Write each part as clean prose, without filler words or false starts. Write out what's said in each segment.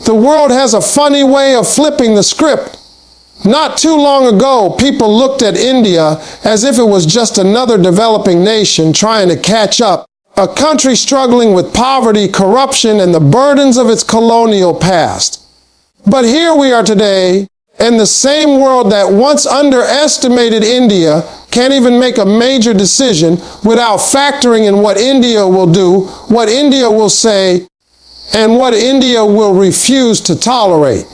The world has a funny way of flipping the script. Not too long ago, people looked at India as if it was just another developing nation trying to catch up, a country struggling with poverty, corruption, and the burdens of its colonial past. But here we are today, and the same world that once underestimated India can't even make a major decision without factoring in what India will do, what India will say, and what India will refuse to tolerate.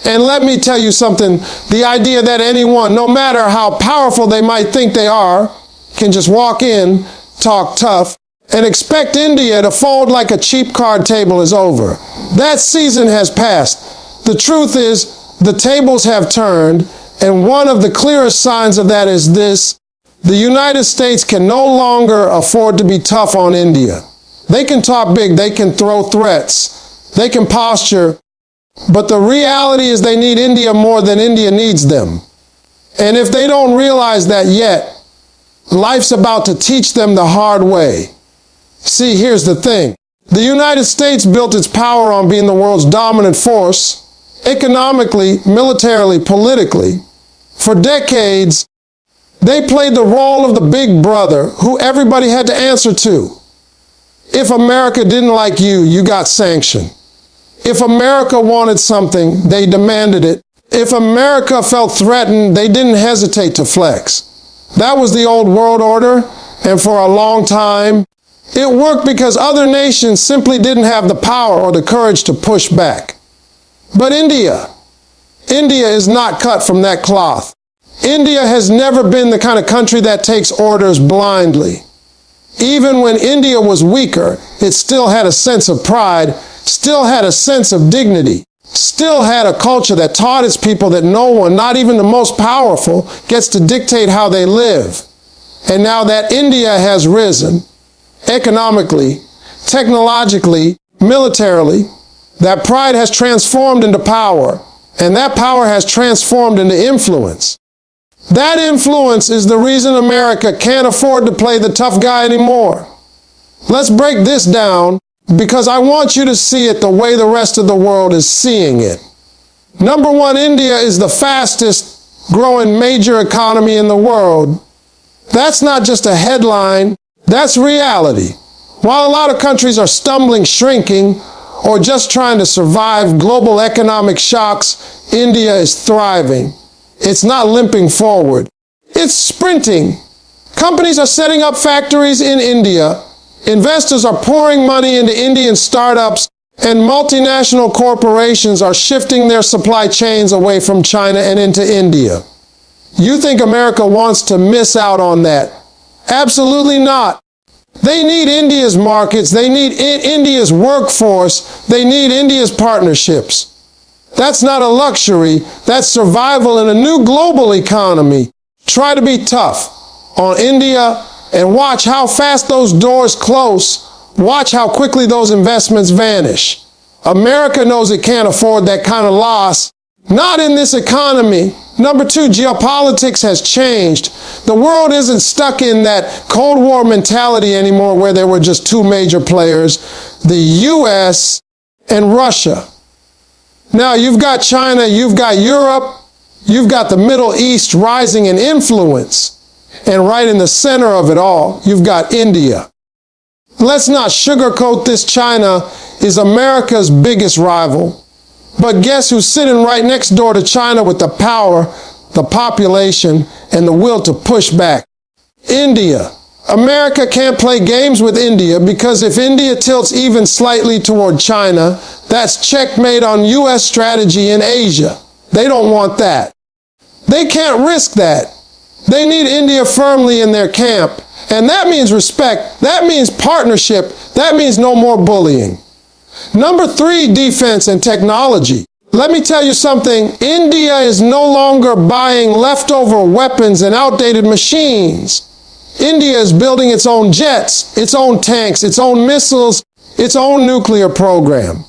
And let me tell you something, the idea that anyone, no matter how powerful they might think they are, can just walk in, talk tough, and expect India to fold like a cheap card table is over. That season has passed. The truth is, the tables have turned, and one of the clearest signs of that is this: the United States can no longer afford to be tough on India. They can talk big, they can throw threats, they can posture, but the reality is they need India more than India needs them. And if they don't realize that yet, life's about to teach them the hard way. See, here's the thing. The United States built its power on being the world's dominant force, economically, militarily, politically. For decades, they played the role of the big brother who everybody had to answer to. If America didn't like you, you got sanctioned. If America wanted something, they demanded it. If America felt threatened, they didn't hesitate to flex. That was the old world order, and for a long time, it worked because other nations simply didn't have the power or the courage to push back. But India is not cut from that cloth. India has never been the kind of country that takes orders blindly. Even when India was weaker, it still had a sense of pride, still had a sense of dignity, still had a culture that taught its people that no one, not even the most powerful, gets to dictate how they live. And now that India has risen, economically, technologically, militarily, that pride has transformed into power, and that power has transformed into influence. That influence is the reason America can't afford to play the tough guy anymore. Let's break this down because I want you to see it the way the rest of the world is seeing it. Number one, India is the fastest growing major economy in the world. That's not just a headline, that's reality. While a lot of countries are stumbling, shrinking, or just trying to survive global economic shocks, India is thriving. It's not limping forward. It's sprinting. Companies are setting up factories in India. Investors are pouring money into Indian startups, and multinational corporations are shifting their supply chains away from China and into India. You think America wants to miss out on that? Absolutely not. They need India's markets. They need India's workforce. They need India's partnerships. That's not a luxury. That's survival in a new global economy. Try to be tough on India and watch how fast those doors close. Watch how quickly those investments vanish. America knows it can't afford that kind of loss. Not in this economy. Number two, geopolitics has changed. The world isn't stuck in that Cold War mentality anymore where there were just two major players, the US and Russia. Now you've got China, you've got Europe, you've got the Middle East rising in influence. And right in the center of it all, you've got India. Let's not sugarcoat this. China is America's biggest rival. But guess who's sitting right next door to China with the power, the population, and the will to push back? India. America can't play games with India because if India tilts even slightly toward China, that's checkmate on U.S. strategy in Asia. They don't want that. They can't risk that. They need India firmly in their camp. And that means respect. That means partnership. That means no more bullying. Number three, defense and technology. Let me tell you something. India is no longer buying leftover weapons and outdated machines. India is building its own jets, its own tanks, its own missiles, its own nuclear program.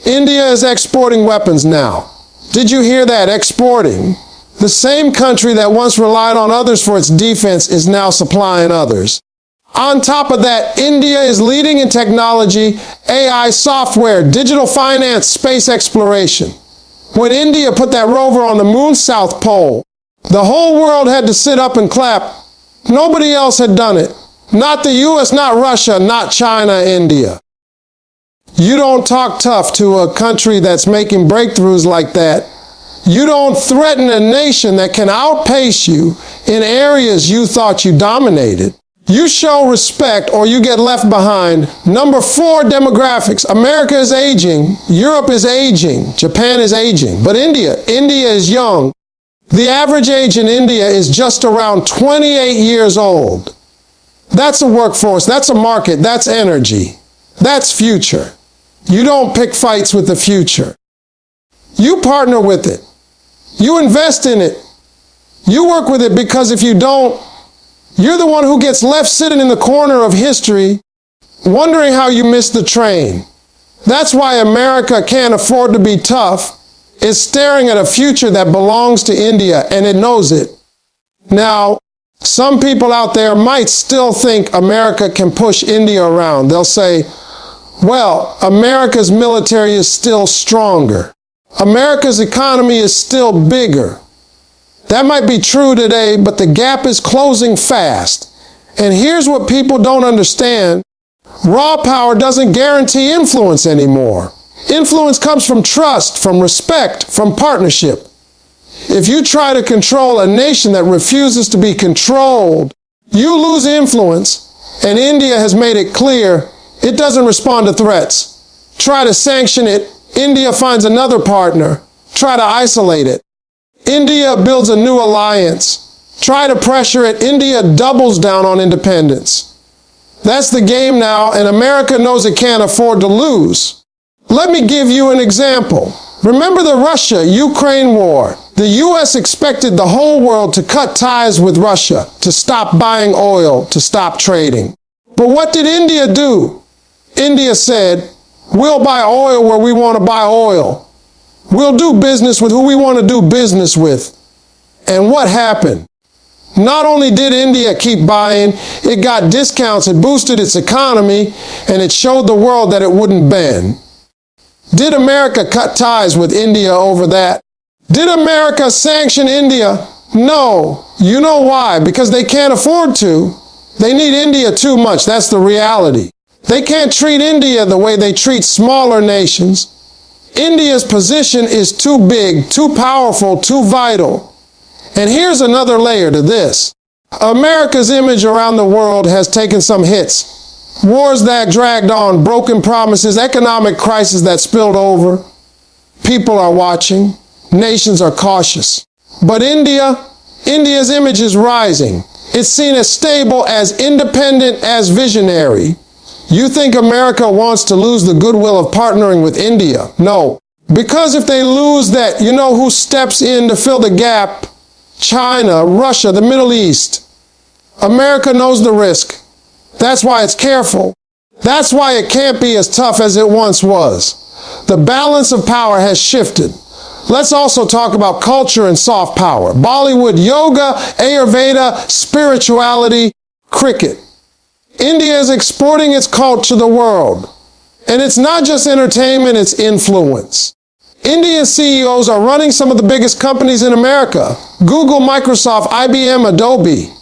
India is exporting weapons now. Did you hear that? Exporting. The same country that once relied on others for its defense is now supplying others. On top of that, India is leading in technology, AI, software, digital finance, space exploration. When India put that rover on the moon's south pole, the whole world had to sit up and clap. Nobody else had done it. Not the US, not Russia, not China, India. You don't talk tough to a country that's making breakthroughs like that. You don't threaten a nation that can outpace you in areas you thought you dominated. You show respect or you get left behind. Number 4, demographics. America is aging. Europe is aging. Japan is aging. But India is young. The average age in India is just around 28 years old. That's a workforce. That's a market. That's energy. That's future. You don't pick fights with the future. You partner with it. You invest in it. You work with it, because if you don't, you're the one who gets left sitting in the corner of history, wondering how you missed the train. That's why America can't afford to be tough. It's staring at a future that belongs to India, and it knows it. Now, some people out there might still think America can push India around. They'll say, well, America's military is still stronger. America's economy is still bigger. That might be true today, but the gap is closing fast. And here's what people don't understand. Raw power doesn't guarantee influence anymore. Influence comes from trust, from respect, from partnership. If you try to control a nation that refuses to be controlled, you lose influence, and India has made it clear it doesn't respond to threats. Try to sanction it, India finds another partner. Try to isolate it, India builds a new alliance. Try to pressure it, India doubles down on independence. That's the game now, and America knows it can't afford to lose. Let me give you an example. Remember the Russia-Ukraine war? The US expected the whole world to cut ties with Russia, to stop buying oil, to stop trading. But what did India do? India said, we'll buy oil where we want to buy oil. We'll do business with who we want to do business with. And what happened? Not only did India keep buying, it got discounts, it boosted its economy, and it showed the world that it wouldn't bend. Did America cut ties with India over that? Did America sanction India? No. You know why? Because they can't afford to. They need India too much. That's the reality. They can't treat India the way they treat smaller nations. India's position is too big, too powerful, too vital. And here's another layer to this. America's image around the world has taken some hits. Wars that dragged on, broken promises, economic crisis that spilled over. People are watching. Nations are cautious. But India's image is rising. It's seen as stable, as independent, as visionary. You think America wants to lose the goodwill of partnering with India? No. Because if they lose that, you know who steps in to fill the gap? China, Russia, the Middle East. America knows the risk. That's why it's careful. That's why it can't be as tough as it once was. The balance of power has shifted. Let's also talk about culture and soft power. Bollywood, yoga, Ayurveda, spirituality, cricket. India is exporting its culture to the world. And it's not just entertainment, it's influence. Indian CEOs are running some of the biggest companies in America. Google, Microsoft, IBM, Adobe.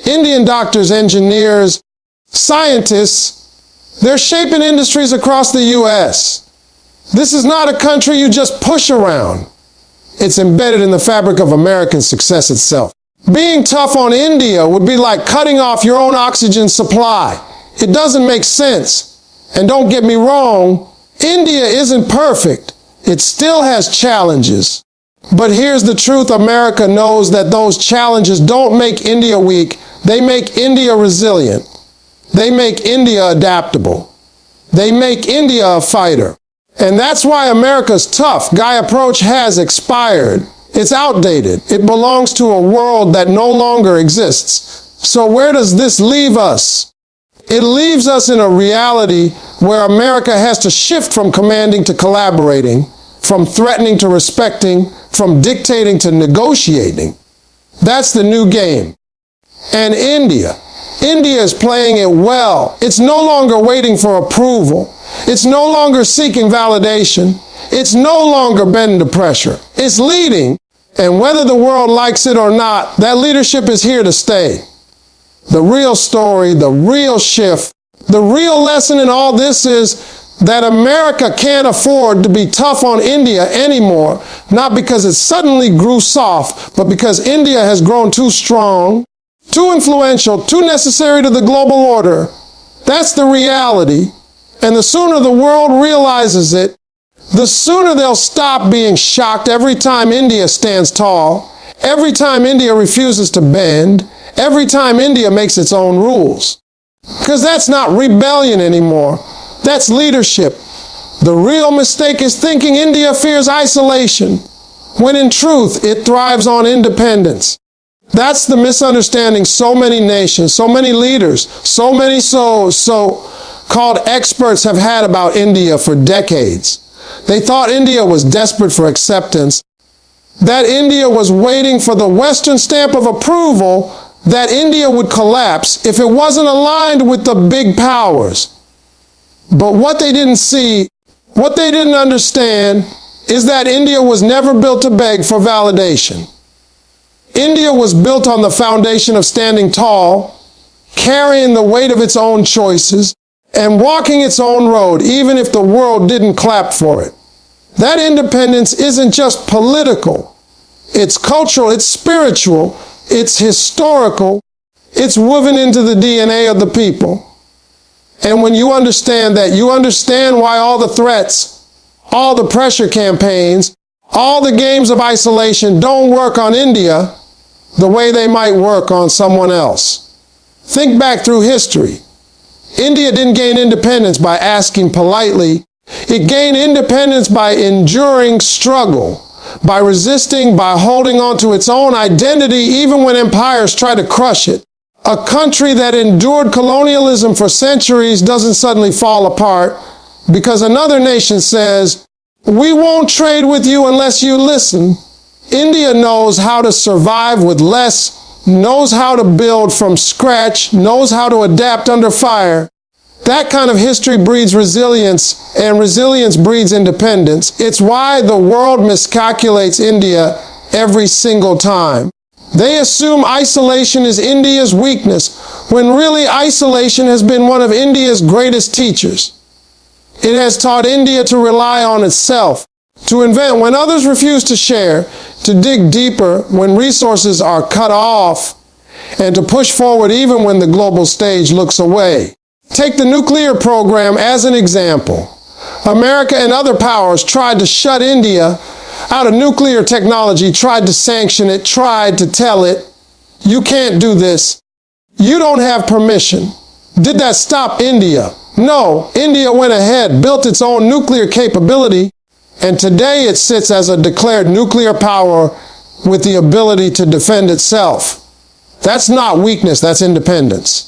Indian doctors, engineers, scientists, they're shaping industries across the US. This is not a country you just push around. It's embedded in the fabric of American success itself. Being tough on India would be like cutting off your own oxygen supply. It doesn't make sense. And don't get me wrong, India isn't perfect. It still has challenges. But here's the truth, America knows that those challenges don't make India weak. They make India resilient. They make India adaptable. They make India a fighter. And that's why America's tough guy approach has expired. It's outdated. It belongs to a world that no longer exists. So where does this leave us? It leaves us in a reality where America has to shift from commanding to collaborating, from threatening to respecting, from dictating to negotiating. That's the new game. And India, India is playing it well. It's no longer waiting for approval. It's no longer seeking validation. It's no longer bending to pressure. It's leading. And whether the world likes it or not, that leadership is here to stay. The real story, the real shift, the real lesson in all this is that America can't afford to be tough on India anymore, not because it suddenly grew soft, but because India has grown too strong, too influential, too necessary to the global order. That's the reality. And the sooner the world realizes it, the sooner they'll stop being shocked every time India stands tall, every time India refuses to bend, every time India makes its own rules. Because that's not rebellion anymore. That's leadership. The real mistake is thinking India fears isolation, when in truth it thrives on independence. That's the misunderstanding so many nations, so many leaders, so many so-called experts have had about India for decades. They thought India was desperate for acceptance, that India was waiting for the Western stamp of approval, that India would collapse if it wasn't aligned with the big powers. But what they didn't see, what they didn't understand, is that India was never built to beg for validation. India was built on the foundation of standing tall, carrying the weight of its own choices, and walking its own road, even if the world didn't clap for it. That independence isn't just political. It's cultural, it's spiritual, it's historical, it's woven into the DNA of the people. And when you understand that, you understand why all the threats, all the pressure campaigns, all the games of isolation don't work on India the way they might work on someone else. Think back through history. India didn't gain independence by asking politely. It gained independence by enduring struggle, by resisting, by holding on to its own identity even when empires try to crush it. A country that endured colonialism for centuries doesn't suddenly fall apart because another nation says, "We won't trade with you unless you listen." India knows how to survive with less, knows how to build from scratch, knows how to adapt under fire. That kind of history breeds resilience, and resilience breeds independence. It's why the world miscalculates India every single time. They assume isolation is India's weakness, when really isolation has been one of India's greatest teachers. It has taught India to rely on itself, to invent when others refuse to share, to dig deeper when resources are cut off, and to push forward even when the global stage looks away. Take the nuclear program as an example. America and other powers tried to shut India out of nuclear technology, tried to sanction it, tried to tell it, "You can't do this. You don't have permission." Did that stop India? No. India went ahead, built its own nuclear capability, and today it sits as a declared nuclear power with the ability to defend itself. That's not weakness, that's independence.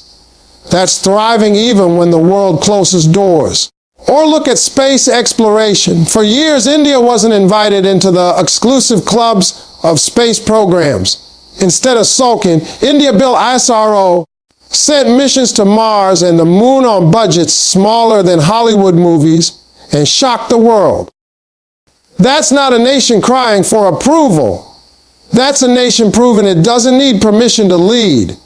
That's thriving even when the world closes doors. Or look at space exploration. For years, India wasn't invited into the exclusive clubs of space programs. Instead of sulking, India built ISRO, sent missions to Mars and the moon on budgets smaller than Hollywood movies, and shocked the world. That's not a nation crying for approval. That's a nation proving it doesn't need permission to lead.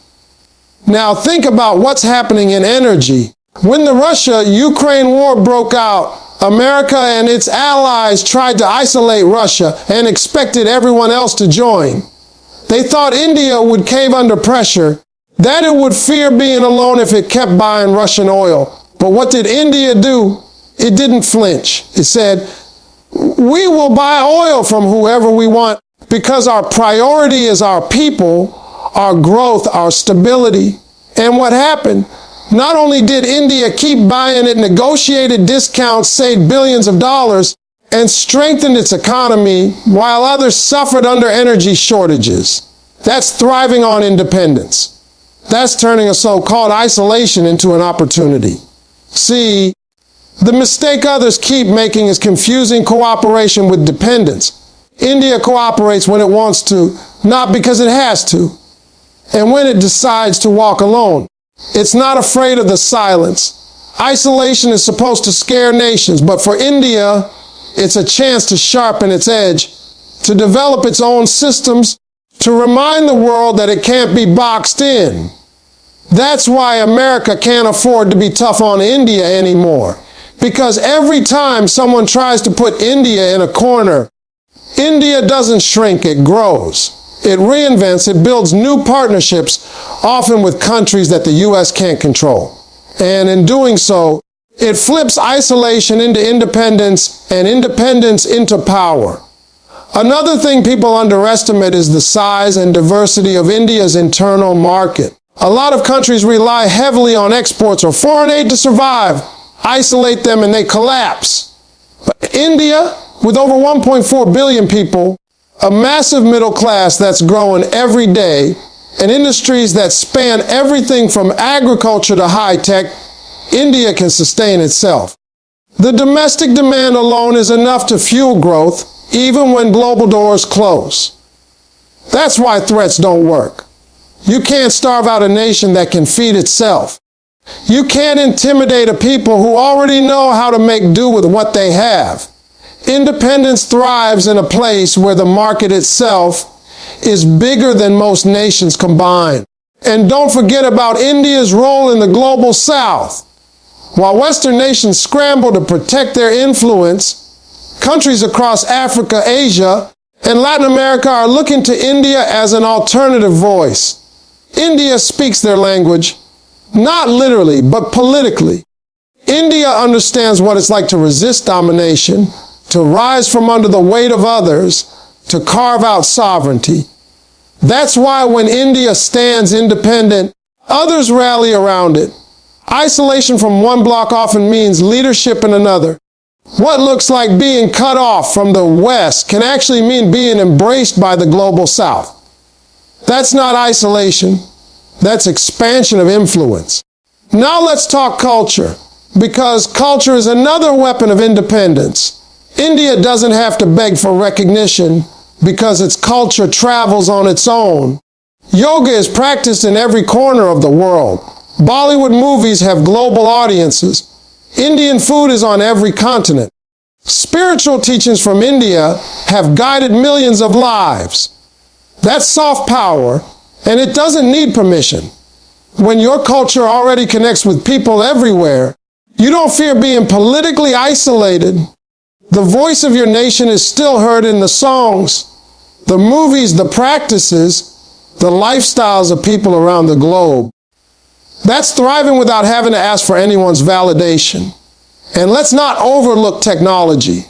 Now think about what's happening in energy. When the Russia-Ukraine war broke out, America and its allies tried to isolate Russia and expected everyone else to join. They thought India would cave under pressure, that it would fear being alone if it kept buying Russian oil. But what did India do? It didn't flinch. It said, "We will buy oil from whoever we want because our priority is our people, our growth, our stability." And what happened? Not only did India keep buying it, negotiated discounts, saved billions of dollars, and strengthened its economy while others suffered under energy shortages. That's thriving on independence. That's turning a so-called isolation into an opportunity. See, the mistake others keep making is confusing cooperation with dependence. India cooperates when it wants to, not because it has to, and when it decides to walk alone. It's not afraid of the silence. Isolation is supposed to scare nations, but for India, it's a chance to sharpen its edge, to develop its own systems, to remind the world that it can't be boxed in. That's why America can't afford to be tough on India anymore. Because every time someone tries to put India in a corner, India doesn't shrink, it grows. It reinvents, it builds new partnerships, often with countries that the U.S. can't control. And in doing so, it flips isolation into independence and independence into power. Another thing people underestimate is the size and diversity of India's internal market. A lot of countries rely heavily on exports or foreign aid to survive. Isolate them and they collapse. But India, with over 1.4 billion people, a massive middle class that's growing every day, and industries that span everything from agriculture to high tech, India can sustain itself. The domestic demand alone is enough to fuel growth, even when global doors close. That's why threats don't work. You can't starve out a nation that can feed itself. You can't intimidate a people who already know how to make do with what they have. Independence thrives in a place where the market itself is bigger than most nations combined. And don't forget about India's role in the global South. While Western nations scramble to protect their influence, countries across Africa, Asia, and Latin America are looking to India as an alternative voice. India speaks their language, not literally, but politically. India understands what it's like to resist domination, to rise from under the weight of others, to carve out sovereignty. That's why when India stands independent, others rally around it. Isolation from one bloc often means leadership in another. What looks like being cut off from the West can actually mean being embraced by the global South. That's not isolation. That's expansion of influence. Now let's talk culture, because culture is another weapon of independence. India doesn't have to beg for recognition because its culture travels on its own. Yoga is practiced in every corner of the world. Bollywood movies have global audiences. Indian food is on every continent. Spiritual teachings from India have guided millions of lives. That's soft power, and it doesn't need permission. When your culture already connects with people everywhere, you don't fear being politically isolated. The voice of your nation is still heard in the songs, the movies, the practices, the lifestyles of people around the globe. That's thriving without having to ask for anyone's validation. And let's not overlook technology.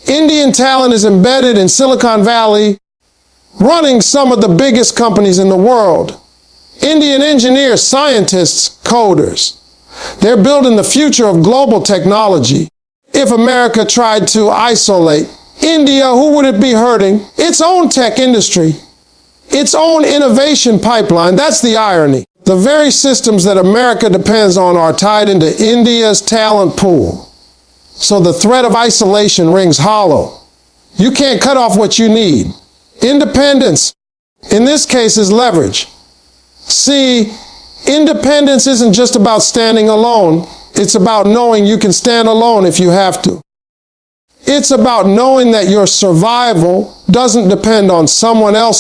Indian talent is embedded in Silicon Valley, running some of the biggest companies in the world. Indian engineers, scientists, coders. They're building the future of global technology. If America tried to isolate India, who would it be hurting? Its own tech industry, its own innovation pipeline. That's the irony. The very systems that America depends on are tied into India's talent pool. So the threat of isolation rings hollow. You can't cut off what you need. Independence, in this case, is leverage. See, independence isn't just about standing alone. It's about knowing you can stand alone if you have to. It's about knowing that your survival doesn't depend on someone else